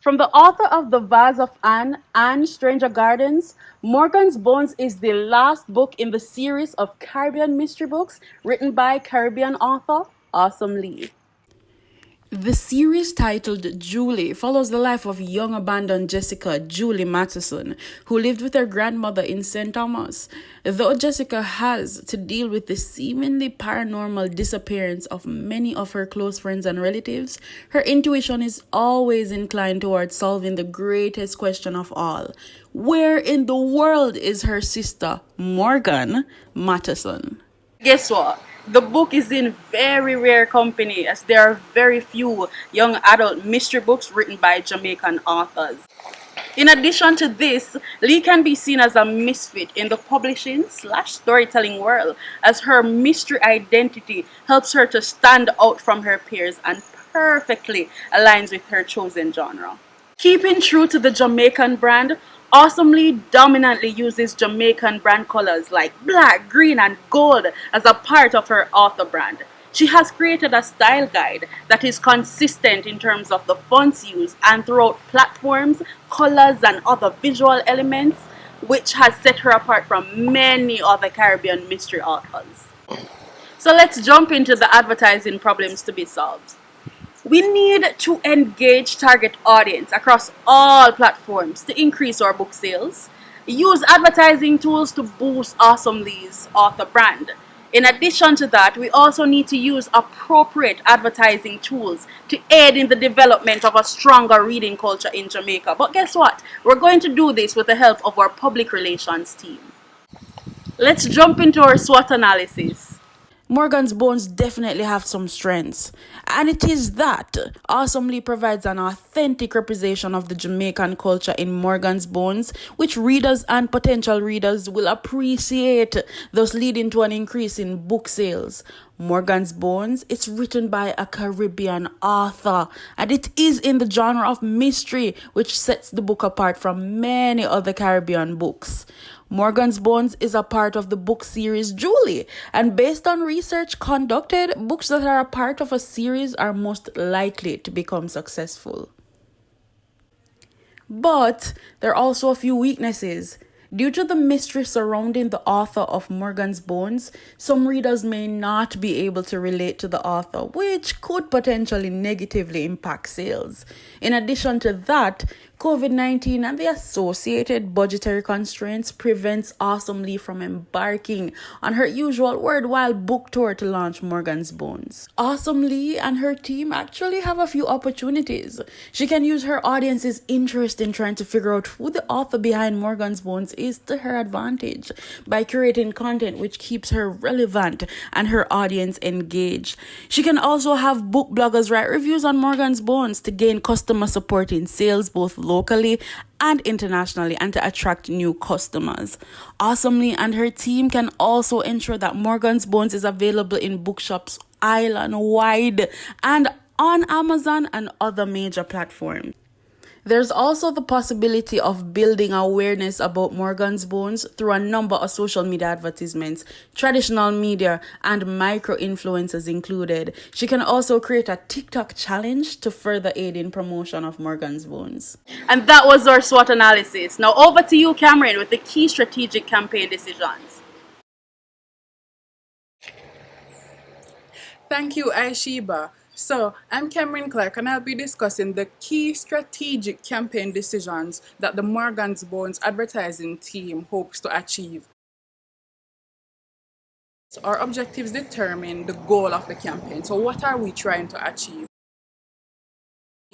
From the author of The Vase of Anne and Stranger Gardens, Morgan's Bones is the last book in the series of Caribbean mystery books written by Caribbean author Awesome Lee. The series titled Julie follows the life of young abandoned Jessica Julie Matheson, who lived with her grandmother in St. Thomas. Though Jessica has to deal with the seemingly paranormal disappearance of many of her close friends and relatives, her intuition is always inclined towards solving the greatest question of all. Where in the world is her sister, Morgan Matheson? Guess what? The book is in very rare company as there are very few young adult mystery books written by Jamaican authors. In addition to this, Lee can be seen as a misfit in the publishing/storytelling world as her mystery identity helps her to stand out from her peers and perfectly aligns with her chosen genre. Keeping true to the Jamaican brand, Awesomely dominantly uses Jamaican brand colors like black, green, and gold as a part of her author brand. She has created a style guide that is consistent in terms of the fonts used and throughout platforms, colors, and other visual elements, which has set her apart from many other Caribbean mystery authors. So let's jump into the advertising problems to be solved. We need to engage target audience across all platforms to increase our book sales. Use advertising tools to boost Awesomely's author brand. In addition to that, we also need to use appropriate advertising tools to aid in the development of a stronger reading culture in Jamaica. But guess what? We're going to do this with the help of our public relations team. Let's jump into our SWOT analysis. Morgan's Bones definitely have some strengths, and it is that Awesomely provides an authentic representation of the Jamaican culture in Morgan's Bones, which readers and potential readers will appreciate, thus leading to an increase in book sales. Morgan's Bones, it's written by a Caribbean author, and it is in the genre of mystery, which sets the book apart from many other Caribbean books. Morgan's Bones is a part of the book series Julie, and based on research conducted, books that are a part of a series are most likely to become successful. But there are also a few weaknesses. Due to the mystery surrounding the author of Morgan's Bones, some readers may not be able to relate to the author, which could potentially negatively impact sales. In addition to that, COVID-19 and the associated budgetary constraints prevents Awesomely from embarking on her usual worldwide book tour to launch Morgan's Bones. Awesomely and her team actually have a few opportunities. She can use her audience's interest in trying to figure out who the author behind Morgan's Bones is to her advantage by curating content which keeps her relevant and her audience engaged. She can also have book bloggers write reviews on Morgan's Bones to gain customer support in sales both locally and internationally and to attract new customers. Awesomely and her team can also ensure that Morgan's Bones is available in bookshops island wide and on Amazon and other major platforms. There's also the possibility of building awareness about Morgan's Bones through a number of social media advertisements, traditional media, and micro influencers included. She can also create a TikTok challenge to further aid in promotion of Morgan's Bones. And that was our SWOT analysis. Now over to you, Cameron, with the key strategic campaign decisions. Thank you, Aishiba. So, I'm Cameron Clark and I'll be discussing the key strategic campaign decisions that the Morgan's Bones advertising team hopes to achieve. So our objectives determine the goal of the campaign. So, what are we trying to achieve?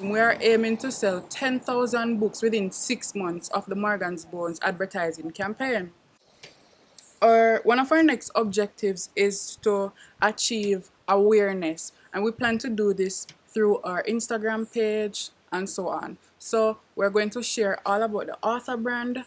We are aiming to sell 10,000 books within 6 months of the Morgan's Bones advertising campaign. One of our next objectives is to achieve awareness, and we plan to do this through our Instagram page and so on. So we're going to share all about the author brand,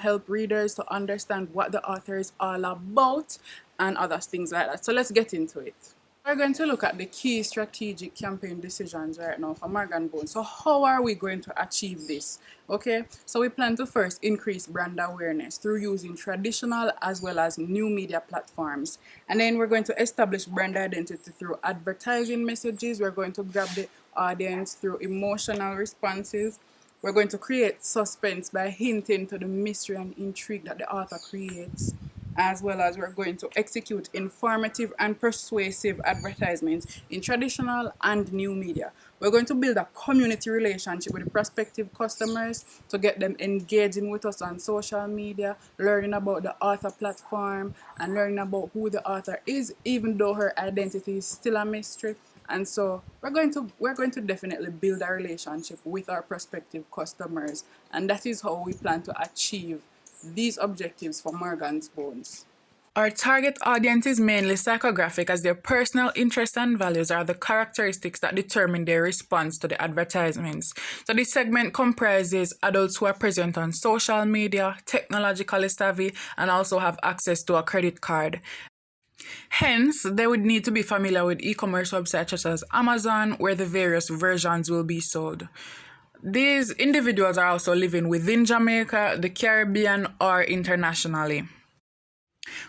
help readers to understand what the author is all about and other things like that. So let's get into it. We're going to look at the key strategic campaign decisions right now for Morgan Bones. So how are we going to achieve this? Okay, so we plan to first increase brand awareness through using traditional as well as new media platforms. And then we're going to establish brand identity through advertising messages. We're going to grab the audience through emotional responses. We're going to create suspense by hinting to the mystery and intrigue that the author creates, as well as we're going to execute informative and persuasive advertisements in traditional and new media. We're going to build a community relationship with the prospective customers to get them engaging with us on social media, learning about the author platform, and learning about who the author is, even though her identity is still a mystery. And so we're going to definitely build a relationship with our prospective customers, and that is how we plan to achieve these objectives for Morgan's Bones. Our target audience is mainly psychographic, as their personal interests and values are the characteristics that determine their response to the advertisements. So this segment comprises adults who are present on social media, technologically savvy, and also have access to a credit card. Hence, they would need to be familiar with e-commerce websites such as Amazon, where the various versions will be sold. These individuals are also living within Jamaica, the Caribbean, or internationally.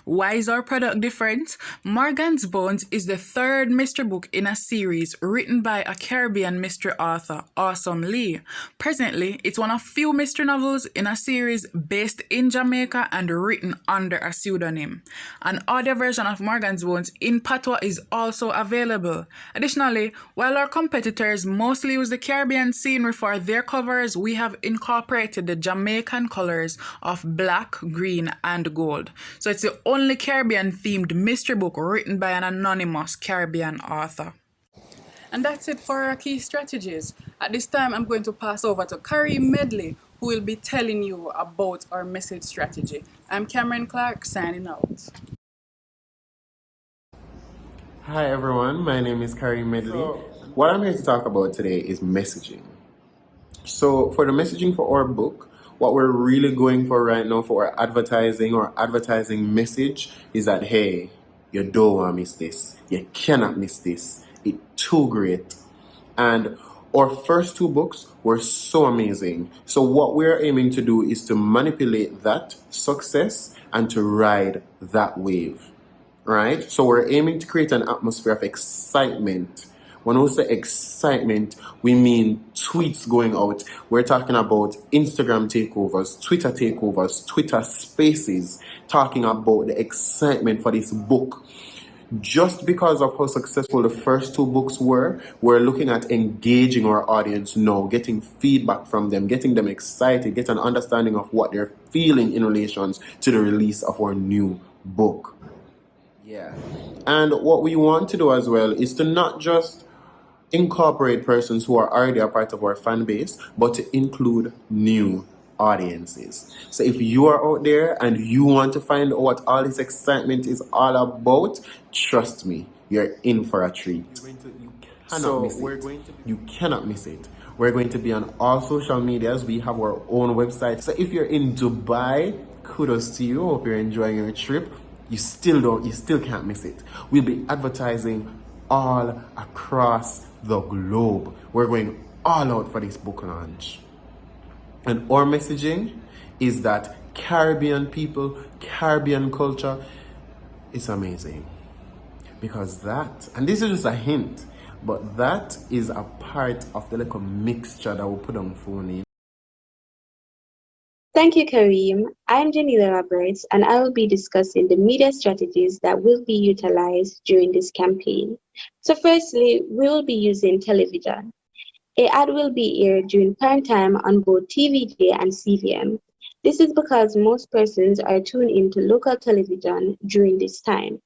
Why is our product different? Morgan's Bones is the third mystery book in a series written by a Caribbean mystery author, Awesome Lee. Presently, it's one of few mystery novels in a series based in Jamaica and written under a pseudonym. An audio version of Morgan's Bones in Patois is also available. Additionally, while our competitors mostly use the Caribbean scenery for their covers, we have incorporated the Jamaican colors of black, green, and gold. So it's the only Caribbean-themed mystery book written by an anonymous Caribbean author. And that's it for our key strategies. At this time, I'm going to pass over to Kareem Medley, who will be telling you about our message strategy. I'm Cameron Clark, signing out. Hi everyone, my name is Kareem Medley. What I'm here to talk about today is messaging. So for the messaging for our book, what we're really going for right now for our advertising message is that, hey, you don't want to miss this. You cannot miss this. It's too great. And our first two books were so amazing. So what we're aiming to do is to manipulate that success and to ride that wave. Right? So we're aiming to create an atmosphere of excitement. When we say excitement, we mean tweets going out. We're talking about Instagram takeovers, Twitter spaces, talking about the excitement for this book. Just because of how successful the first two books were, we're looking at engaging our audience now, getting feedback from them, getting them excited, get an understanding of what they're feeling in relation to the release of our new book. Yeah. And what we want to do as well is to not just incorporate persons who are already a part of our fan base, but to include new audiences. So if you are out there and you want to find out what all this excitement is all about, trust me, you're in for a treat. You cannot miss it. We're going to be on all social medias. We have our own website. So if you're in Dubai, kudos to you. Hope you're enjoying your trip. You still can't miss it. We'll be advertising all across the globe. We're going all out for this book launch. And our messaging is that Caribbean people, Caribbean culture is amazing. Because that, and this is just a hint, but that is a part of the little mixture that we'll put on phone. Thank you, Kareem. I'm Janila Roberts, and I will be discussing the media strategies that will be utilized during this campaign. So firstly, we will be using television. An ad will be aired during prime time on both TVJ and CVM. This is because most persons are tuned into local television during this time.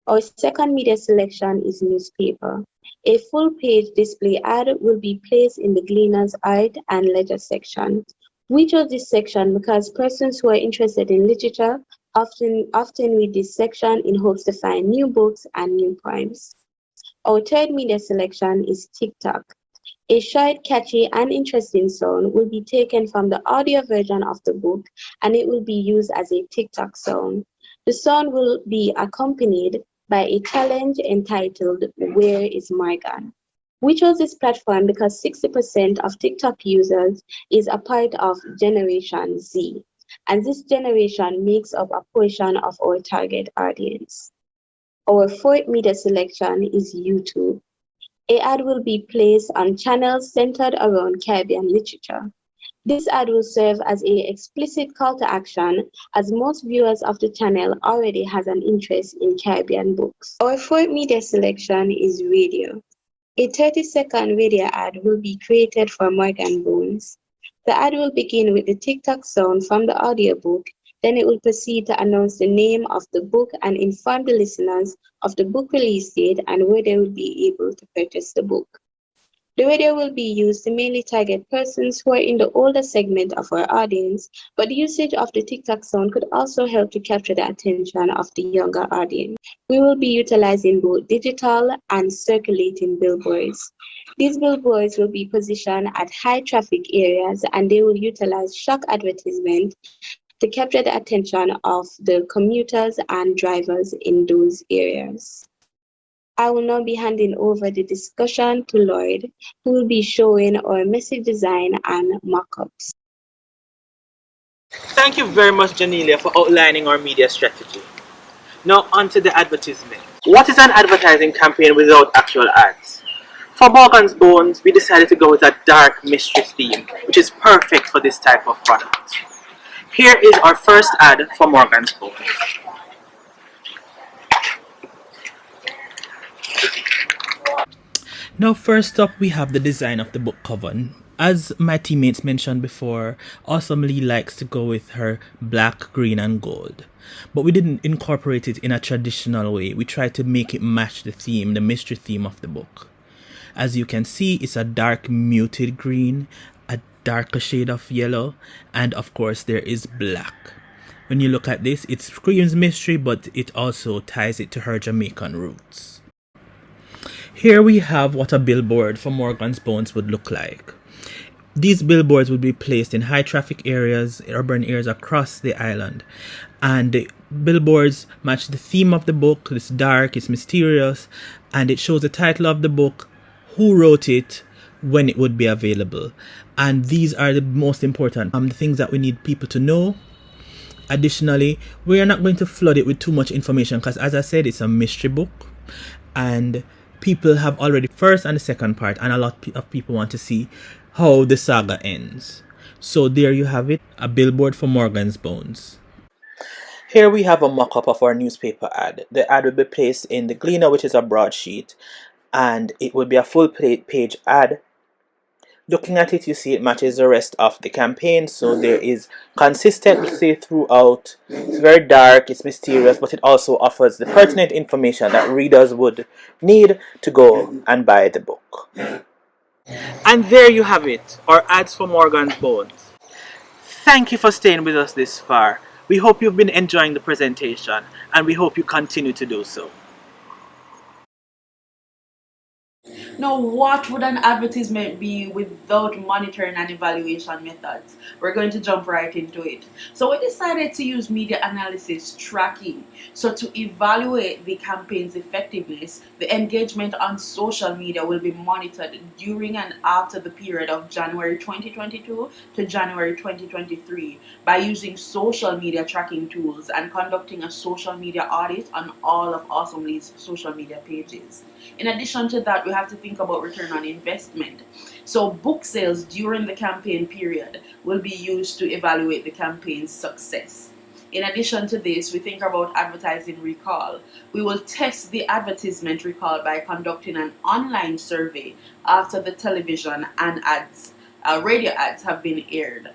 Our second media selection is newspaper. A full-page display ad will be placed in the Gleaner's Art and Leisure section. We chose this section because persons who are interested in literature often read this section in hopes to find new books and new poems. Our third media selection is TikTok. A short, catchy, and interesting song will be taken from the audio version of the book, and it will be used as a TikTok song. The song will be accompanied by a challenge entitled Where is Morgan? We chose this platform because 60% of TikTok users is a part of Generation Z, and this generation makes up a portion of our target audience. Our fourth media selection is YouTube. A ad will be placed on channels centered around Caribbean literature. This ad will serve as a explicit call to action as most viewers of the channel already has an interest in Caribbean books. Our fourth media selection is radio. A 30-second radio ad will be created for Morgan Bones. The ad will begin with the tick-tock sound from the audiobook, then it will proceed to announce the name of the book and inform the listeners of the book release date and where they will be able to purchase the book. The radio will be used to mainly target persons who are in the older segment of our audience, but the usage of the TikTok sound could also help to capture the attention of the younger audience. We will be utilizing both digital and circulating billboards. These billboards will be positioned at high traffic areas and they will utilize shock advertisement to capture the attention of the commuters and drivers in those areas. I will now be handing over the discussion to Lloyd, who will be showing our message design and mock-ups. Thank you very much, Janelia, for outlining our media strategy. Now on to the advertisement. What is an advertising campaign without actual ads? For Morgan's Bones, we decided to go with a dark mystery theme, which is perfect for this type of product. Here is our first ad for Morgan's Bones. Now first up we have the design of the book cover. As my teammates mentioned before, Awesome Lee likes to go with her black, green and gold. But we didn't incorporate it in a traditional way. We tried to make it match the theme, the mystery theme of the book. As you can see, it's a dark muted green, a darker shade of yellow, and of course there is black. When you look at this, it screams mystery, but it also ties it to her Jamaican roots. Here we have what a billboard for Morgan's Bones would look like. These billboards would be placed in high traffic areas, urban areas across the island. And the billboards match the theme of the book. It's dark, it's mysterious, and it shows the title of the book, who wrote it, when it would be available. And these are the most important the things that we need people to know. Additionally, we are not going to flood it with too much information because, as I said, it's a mystery book. And people have already first and the second part, and a lot of people want to see how the saga ends. So there you have it, a billboard for Morgan's Bones. Here we have a mock-up of our newspaper ad. The ad will be placed in the Gleaner, which is a broadsheet, and it will be a full page ad. Looking at it, you see it matches the rest of the campaign, so there is consistency throughout. It's very dark, it's mysterious, but it also offers the pertinent information that readers would need to go and buy the book. And there you have it, our ads for Morgan's Bones. Thank you for staying with us this far. We hope you've been enjoying the presentation, and we hope you continue to do so. Now, what would an advertisement be without monitoring and evaluation methods? We're going to jump right into it. So we decided to use media analysis tracking. So to evaluate the campaign's effectiveness, the engagement on social media will be monitored during and after the period of January 2022 to January 2023 by using social media tracking tools and conducting a social media audit on all of Awesome Lee's social media pages. In addition to that, we have to think about return on investment. So book sales during the campaign period will be used to evaluate the campaign's success. In addition to this, we think about advertising recall. We will test the advertisement recall by conducting an online survey after the television and radio ads have been aired.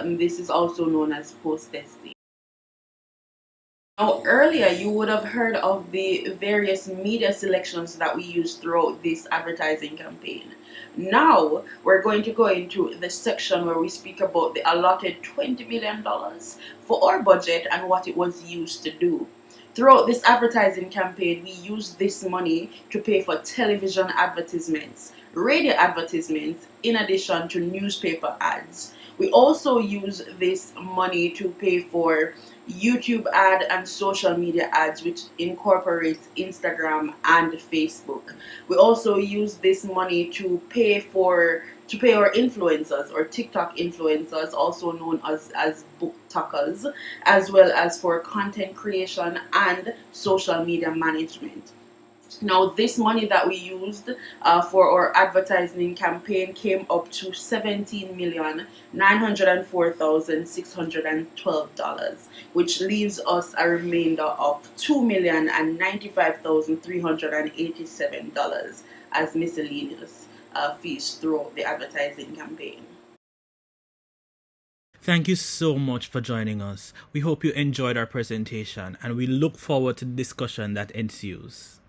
This is also known as post-testing. Now, earlier you would have heard of the various media selections that we use throughout this advertising campaign. Now we're going to go into the section where we speak about the allotted $20 million for our budget and what it was used to do. Throughout this advertising campaign, we used this money to pay for television advertisements, radio advertisements, in addition to newspaper ads. We also use this money to pay for YouTube ad and social media ads, which incorporates Instagram and Facebook. We also use this money to pay our influencers or TikTok influencers, also known as booktalkers, as well as for content creation and social media management. Now, this money that we used for our advertising campaign came up to $17,904,612, which leaves us a remainder of $2,095,387 as miscellaneous fees throughout the advertising campaign. Thank you so much for joining us. We hope you enjoyed our presentation and we look forward to the discussion that ensues.